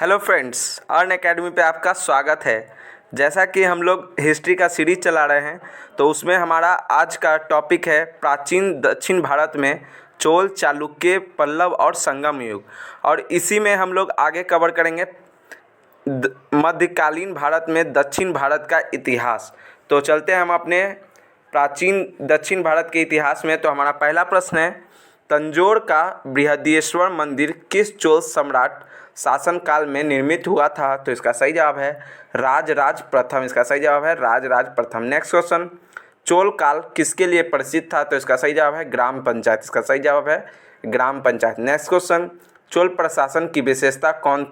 Hello friends, earn academy पे आपका स्वागत है। जैसा कि हम लोग हिस्ट्री का सीरीज़ चला रहे हैं, तो उसमें हमारा आज का टॉपिक है प्राचीन दक्षिण भारत में चोल, चालुक्य, पल्लव और संगम युग। और इसी में हम लोग आगे कवर करेंगे मध्यकालीन भारत में दक्षिण भारत का इतिहास। तो चलते हैं हम अपने प्राचीन दक्षिण भारत के इतिहास में। तो हमारा पहला प्रश्न है, तंजौर का बृहदीश्वर मंदिर किस चोल सम्राट शासनकाल में निर्मित हुआ था? तो इसका सही जवाब है राजराज प्रथम। इसका सही जवाब है राजराज प्रथम। नेक्स्ट क्वेश्चन, चोल काल किसके लिए प्रसिद्ध था? तो इसका सही जवाब है ग्राम पंचायत। इसका सही जवाब है ग्राम पंचायत। नेक्स्ट क्वेश्चन, चोल प्रशासन की विशेषता कौन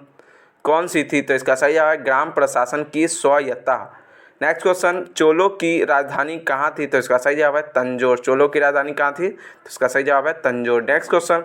कौन सी थी? तो इसका सही जवाब है ग्राम प्रशासन की स्वायत्तता। नेक्स्ट क्वेश्चन, चोलों की राजधानी कहाँ थी? तो इसका सही जवाब है तंजौर। चोलों की राजधानी कहाँ थी? तो इसका सही जवाब है तंजौर। नेक्स्ट क्वेश्चन,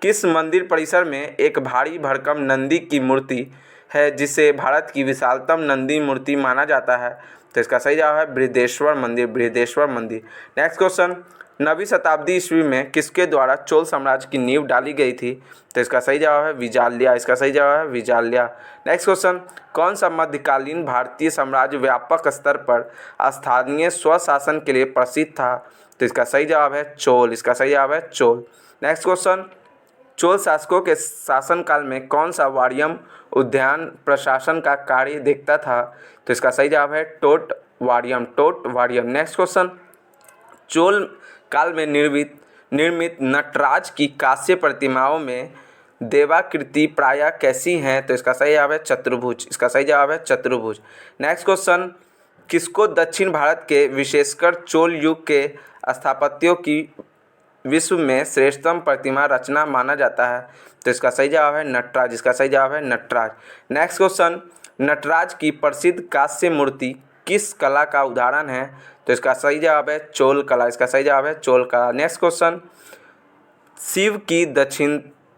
किस मंदिर परिसर में एक भारी भरकम नंदी की मूर्ति है जिसे भारत की विशालतम नंदी मूर्ति माना जाता है? तो इसका सही जवाब है बृहदेश्वर मंदिर। बृहदेश्वर मंदिर। नेक्स्ट क्वेश्चन, 9वीं शताब्दी ईस्वी में किसके द्वारा चोल साम्राज्य की नींव डाली गई थी? तो इसका सही जवाब है विजाल्या। इसका सही जवाब है विजाल्या। नेक्स्ट क्वेश्चन, कौन सा मध्यकालीन भारतीय साम्राज्य व्यापक स्तर पर स्थानीय स्वशासन के लिए प्रसिद्ध था? तो इसका सही जवाब है चोल। इसका सही जवाब है चोल। नेक्स्ट क्वेश्चन, चोल शासकों के शासनकाल में कौन सा वारियम उद्यान प्रशासन का कार्य देखता था? तो इसका सही जवाब है टोट वारियम। टोट वारियम। नेक्स्ट क्वेश्चन, चोल काल में निर्मित नटराज की कांस्य प्रतिमाओं में देवाकृति प्रायः कैसी हैं? तो इसका सही जवाब है चतुर्भुज। इसका सही जवाब है चतुर्भुज। नेक्स्ट क्वेश्चन, किसको दक्षिण भारत के विशेषकर चोल युग के स्थापत्यों की विश्व में श्रेष्ठतम प्रतिमा रचना माना जाता है? तो इसका सही जवाब है नटराज। इसका सही जवाब है नटराज। नेक्स्ट क्वेश्चन, नटराज की प्रसिद्ध कांस्य मूर्ति किस कला का उदाहरण है? तो इसका सही जवाब है चोल कला। इसका सही जवाब है चोल कला। नेक्स्ट क्वेश्चन, शिव की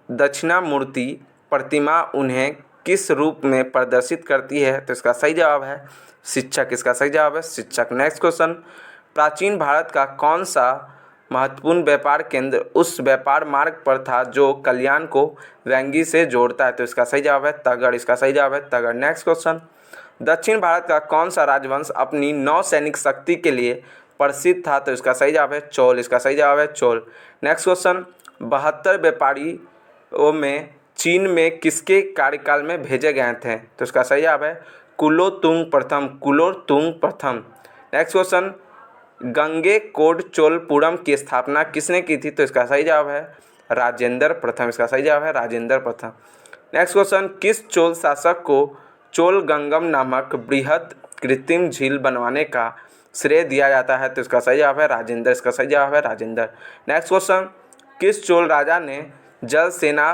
दक्षिणामूर्ति प्रतिमा उन्हें किस रूप में प्रदर्शित करती है? तो इसका सही जवाब है शिक्षक। इसका सही जवाब है शिक्षक। नेक्स्ट क्वेश्चन, प्राचीन भारत का कौन सा महत्वपूर्ण व्यापार केंद्र उस व्यापार मार्ग पर था जो कल्याण को वैंगी से जोड़ता है? तो इसका सही जवाब है तगड़। इसका सही जवाब है तगड़। नेक्स्ट क्वेश्चन, दक्षिण भारत का कौन सा राजवंश अपनी नौसैनिक शक्ति के लिए प्रसिद्ध था? तो इसका सही जवाब है चोल। इसका सही जवाब है चोल। नेक्स्ट क्वेश्चन, 72 व्यापारियों में चीन में किसके कार्यकाल में भेजे गए थे? तो इसका सही जवाब है कुलोतुंग प्रथम। कुलोतुंग प्रथम। नेक्स्ट क्वेश्चन, गंगेकोंड चोलपुरम की स्थापना किसने की थी? तो इसका सही जवाब है राजेंद्र प्रथम। इसका सही जवाब है राजेंद्र प्रथम। नेक्स्ट क्वेश्चन, किस चोल शासक को चोलगंगम नामक बृहद कृत्रिम झील बनवाने का श्रेय दिया जाता है? तो इसका सही जवाब है राजेंद्र। इसका सही जवाब है राजेंद्र। नेक्स्ट क्वेश्चन, किस चोल राजा ने जल सेना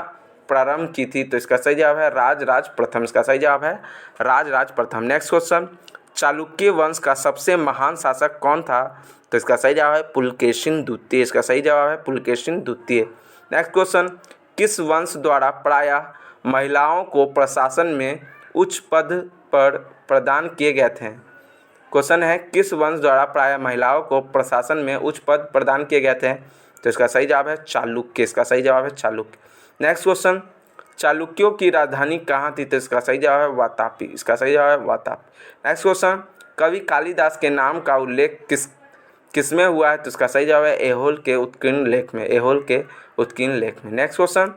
प्रारंभ की थी? तो इसका सही जवाब है राजराज प्रथम। इसका सही जवाब है राजराज प्रथम। नेक्स्ट क्वेश्चन, चालुक्य वंश का सबसे महान शासक कौन था? तो इसका सही जवाब है पुलकेशिन द्वितीय। इसका सही जवाब है पुलकेशिन द्वितीय। नेक्स्ट क्वेश्चन, किस वंश द्वारा प्रायः महिलाओं को प्रशासन में उच्च पद पर प्रदान किए गए थे? क्वेश्चन है, किस वंश द्वारा प्रायः महिलाओं को प्रशासन में उच्च पद प्रदान किए गए थे? तो इसका सही जवाब है चालुक्य। इसका सही जवाब है चालुक्य। नेक्स्ट क्वेश्चन, चालुक्यों की राजधानी कहाँ थी? तो इसका सही जवाब है वातापी। इसका सही जवाब है वातापी। नेक्स्ट क्वेश्चन, कवि कालिदास के नाम का उल्लेख किसमें हुआ है? तो इसका सही जवाब है ऐहोल के उत्कीर्ण लेख में। ऐहोल के उत्कीर्ण लेख में। नेक्स्ट क्वेश्चन,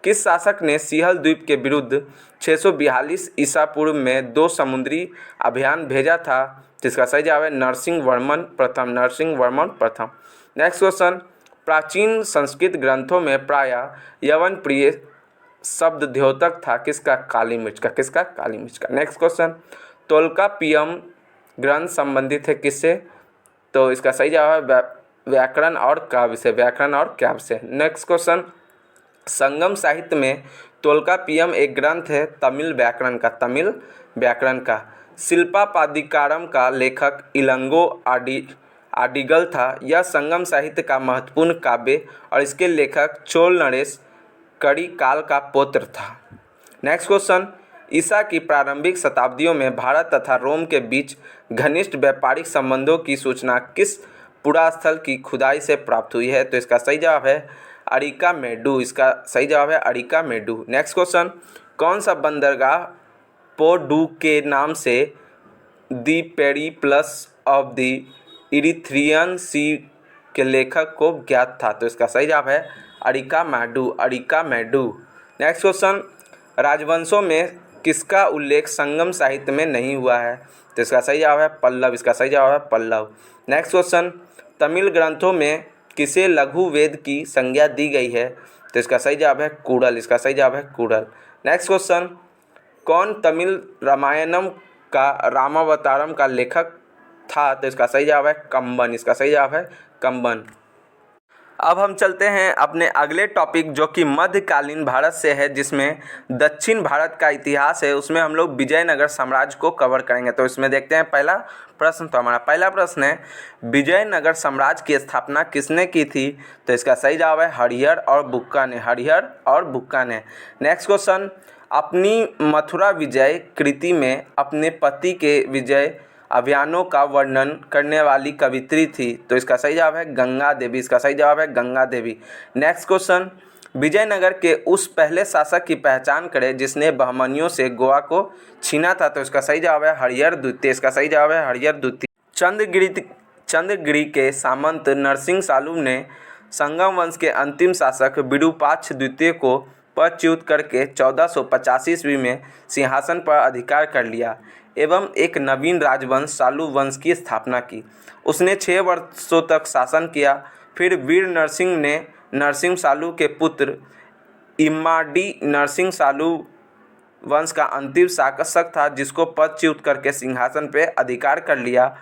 किस शासक ने सिंहल द्वीप के विरुद्ध 642 ईसा पूर्व में 2 समुद्री अभियान भेजा था? तो इसका सही जवाब है नरसिंह वर्मन प्रथम। नरसिंह वर्मन प्रथम। नेक्स्ट क्वेश्चन, प्राचीन संस्कृत ग्रंथों में प्रायः यवन प्रिय शब्द द्योतक था किसका? काली मिर्च का। किसका? काली मिर्च का। नेक्स्ट क्वेश्चन, तोल्काप्पियम ग्रंथ संबंधित है किससे? तो इसका सही जवाब है व्याकरण और काव्य से। व्याकरण और काव्य से। नेक्स्ट क्वेश्चन, संगम साहित्य में तोल्काप्पियम एक ग्रंथ है तमिल व्याकरण का। तमिल व्याकरण का। शिल्पापादिकारम का लेखक इलंगो आडिगल था। यह संगम साहित्य का महत्वपूर्ण काव्य और इसके लेखक चोल नरेश कड़िकाल का पुत्र था। नेक्स्ट क्वेश्चन, ईसा की प्रारंभिक शताब्दियों में भारत तथा रोम के बीच घनिष्ठ व्यापारिक संबंधों की सूचना किस पुरास्थल की खुदाई से प्राप्त हुई है? तो इसका सही जवाब है अरिका मेडू। इसका सही जवाब है अरिका मेडू। नेक्स्ट क्वेश्चन, कौन सा बंदरगाह पोर्ट के नाम से दी पेरिप्लस ऑफ द इरीथ्रियन सी के लेखक को ज्ञात था? तो इसका सही जवाब है अरिका मेडू। नेक्स्ट क्वेश्चन, राजवंशों में किसका उल्लेख संगम साहित्य में नहीं हुआ है? तो इसका सही जवाब है पल्लव। इसका सही जवाब है पल्लव। नेक्स्ट क्वेश्चन, तमिल ग्रंथों में किसे लघु वेद की संज्ञा दी गई है? तो इसका सही जवाब है कूड़ल। इसका सही जवाब है कूड़ल। नेक्स्ट क्वेश्चन, कौन तमिल रामायणम का रामावतारम का लेखक था? तो इसका सही जवाब है कंबन। इसका सही जवाब है कंबन। अब हम चलते हैं अपने अगले टॉपिक जो कि मध्यकालीन भारत से है, जिसमें दक्षिण भारत का इतिहास है। उसमें हम लोग विजयनगर साम्राज्य को कवर करेंगे। तो इसमें देखते हैं पहला प्रश्न। तो हमारा पहला प्रश्न है, विजयनगर साम्राज्य की स्थापना किसने की थी? तो इसका सही जवाब है हरिहर और बुक्का ने। हरिहर और बुक्का ने। नेक्स्ट क्वेश्चन, अपनी मथुरा विजय कृति में अपने पति के विजय अभियानों का वर्णन करने वाली कवित्री थी? तो इसका सही जवाब है गंगा देवी। इसका सही जवाब है गंगा देवी। नेक्स्ट क्वेश्चन, विजयनगर के उस पहले शासक की पहचान करें जिसने बहमनियों से गोवा को छीना था? तो इसका सही जवाब है हरिहर द्वितीय। इसका सही जवाब है हरिहर द्वितीय। चंद्रगिरी के सामंत नरसिंह सालू ने संगम वंश के अंतिम शासक विरूपाक्ष द्वितीय को पदच्युत करके 1485 ईस्वी में सिंहासन पर अधिकार कर लिया एवं एक नवीन राजवंश सालू वंश की स्थापना की। उसने 6 वर्षों तक शासन किया। फिर वीर नरसिंह ने नरसिंह सालू के पुत्र इम्माडी नरसिंह सालू वंश का अंतिम शासक था, जिसको पदच्युत करके सिंहासन पर अधिकार कर लिया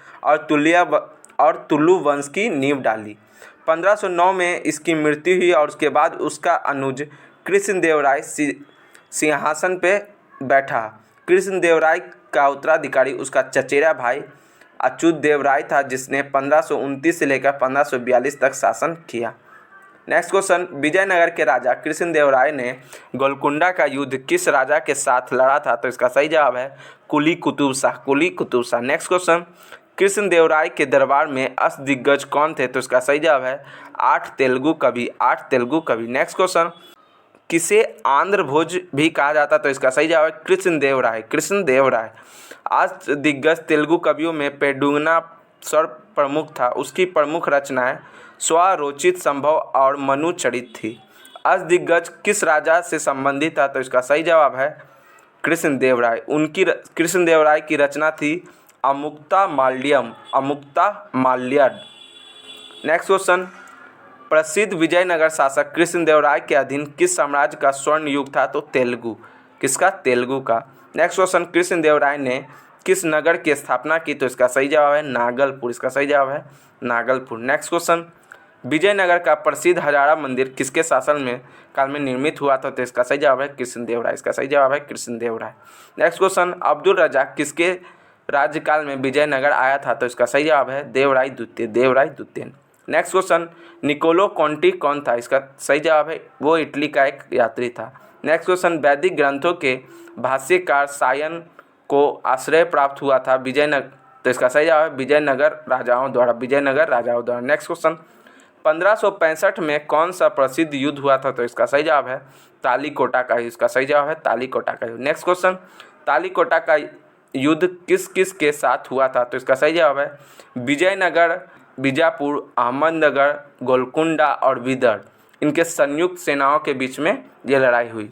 और तुलु वंश की नींव डाली। 1509 में इसकी मृत्यु हुई और उसके बाद उसका अनुज कृष्णदेवराय सिंहासन पे बैठा। कृष्णदेवराय का उत्तराधिकारी उसका चचेरा भाई अच्युत देव राय था, जिसने 1529 से लेकर 1542 तक शासन किया। नेक्स्ट क्वेश्चन, विजयनगर के राजा कृष्णदेवराय ने गोलकुंडा का युद्ध किस राजा के साथ लड़ा था? तो इसका सही जवाब है कुली कुतुब शाह। नेक्स्ट क्वेश्चन, कृष्णदेवराय के दरबार में अष्टदिग्गज कौन थे? तो इसका सही जवाब है 8 तेलुगु कवि। नेक्स्ट क्वेश्चन, किसे आंध्र भोज भी कहा जाता? तो इसका सही जवाब है कृष्णदेवराय। आज दिग्गज तेलुगु कवियों में पेड्डुगना सर्वप्रमुख था। उसकी प्रमुख रचनाएं स्वरोचित, संभव और मनुचरित थी। आज दिग्गज किस राजा से संबंधित था? तो इसका सही जवाब है कृष्णदेवराय। कृष्णदेवराय की रचना थी अमुक्ता माल्यद। नेक्स्ट क्वेश्चन, प्रसिद्ध विजयनगर शासक कृष्णदेवराय के अधीन किस साम्राज्य का स्वर्ण युग था? तो तेलुगु। किसका? तेलुगु का। नेक्स्ट क्वेश्चन, कृष्णदेवराय ने किस नगर की स्थापना की? तो इसका सही जवाब है नागलपुर। इसका सही जवाब है नागलपुर। नेक्स्ट क्वेश्चन, विजयनगर का प्रसिद्ध हजारा मंदिर किसके शासन में काल में निर्मित हुआ था? तो इसका सही जवाब है कृष्णदेवराय। इसका सही जवाब है कृष्णदेवराय। नेक्स्ट क्वेश्चन, अब्दुल रज़ाक किसके राज्यकाल में विजयनगर आया था? तो इसका सही जवाब है देवराय द्वितीय। नेक्स्ट क्वेश्चन, निकोलो कॉन्टी कौन था? इसका सही जवाब है वो इटली का एक यात्री था। नेक्स्ट क्वेश्चन, वैदिक ग्रंथों के भाष्यकार सायन को आश्रय प्राप्त हुआ था विजयनगर? तो इसका सही जवाब है विजयनगर राजाओं द्वारा। नेक्स्ट क्वेश्चन, 1565 में कौन सा प्रसिद्ध युद्ध हुआ था? तो इसका सही जवाब है तालीकोटा का। इसका सही जवाब है तालीकोटा का युद्ध। नेक्स्ट क्वेश्चन, तालीकोटा का युद्ध किस किस के साथ हुआ था? तो इसका सही जवाब है विजयनगर, बीजापुर, अहमदनगर, गोलकुंडा और विदर, इनके संयुक्त सेनाओं के बीच में ये लड़ाई हुई।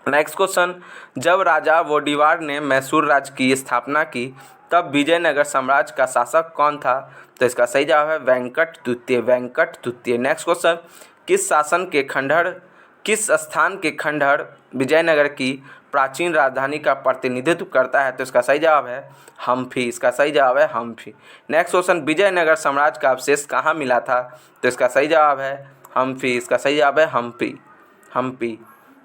नेक्स्ट क्वेश्चन, जब राजा वोडिवार ने मैसूर राज्य की स्थापना की तब विजयनगर साम्राज्य का शासक कौन था? तो इसका सही जवाब है वेंकट द्वितीय। नेक्स्ट क्वेश्चन, किस स्थान के खंडहर विजयनगर की प्राचीन राजधानी का प्रतिनिधित्व करता है? तो इसका सही जवाब है हम्फी। इसका सही जवाब है हम्फी। नेक्स्ट क्वेश्चन, विजयनगर साम्राज्य का अवशेष कहाँ मिला था? तो इसका सही जवाब है हम्फी। इसका सही जवाब है हम्पी।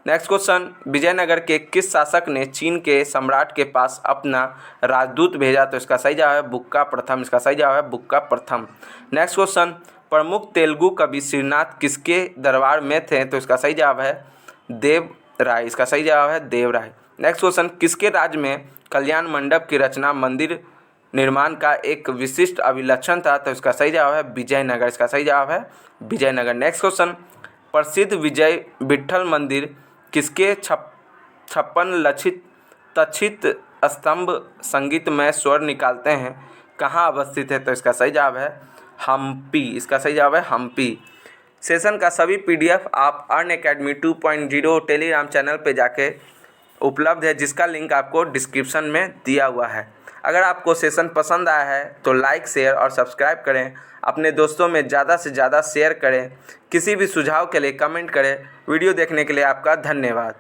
नेक्स्ट क्वेश्चन, विजयनगर के किस शासक ने चीन के सम्राट के पास अपना राजदूत भेजा? तो इसका सही जवाब है बुक्का प्रथम। इसका सही जवाब है बुक्का प्रथम। नेक्स्ट क्वेश्चन, प्रमुख तेलुगु कवि श्रीनाथ किसके दरबार में थे? तो इसका सही जवाब है देवराय। इसका सही जवाब है देवराय। नेक्स्ट क्वेश्चन, किसके राज्य में कल्याण मंडप की रचना मंदिर निर्माण का एक विशिष्ट अभिलक्षण था? तो इसका सही जवाब है विजयनगर। इसका सही जवाब है विजयनगर। नेक्स्ट क्वेश्चन, प्रसिद्ध विजय विट्ठल मंदिर किसके 56 लक्षित तक्षित स्तंभ संगीतमय स्वर निकालते हैं, कहाँ अवस्थित है? तो इसका सही जवाब है हम्पी। इसका सही जवाब है हम्पी। सेशन का सभी PDF आप अर्न अकेडमी 2.0 टेलीग्राम चैनल पे जाके उपलब्ध है, जिसका लिंक आपको डिस्क्रिप्शन में दिया हुआ है। अगर आपको सेशन पसंद आया है तो लाइक, शेयर और सब्सक्राइब करें। अपने दोस्तों में ज़्यादा से ज़्यादा शेयर करें। किसी भी सुझाव के लिए कमेंट करें। वीडियो देखने के लिए आपका धन्यवाद।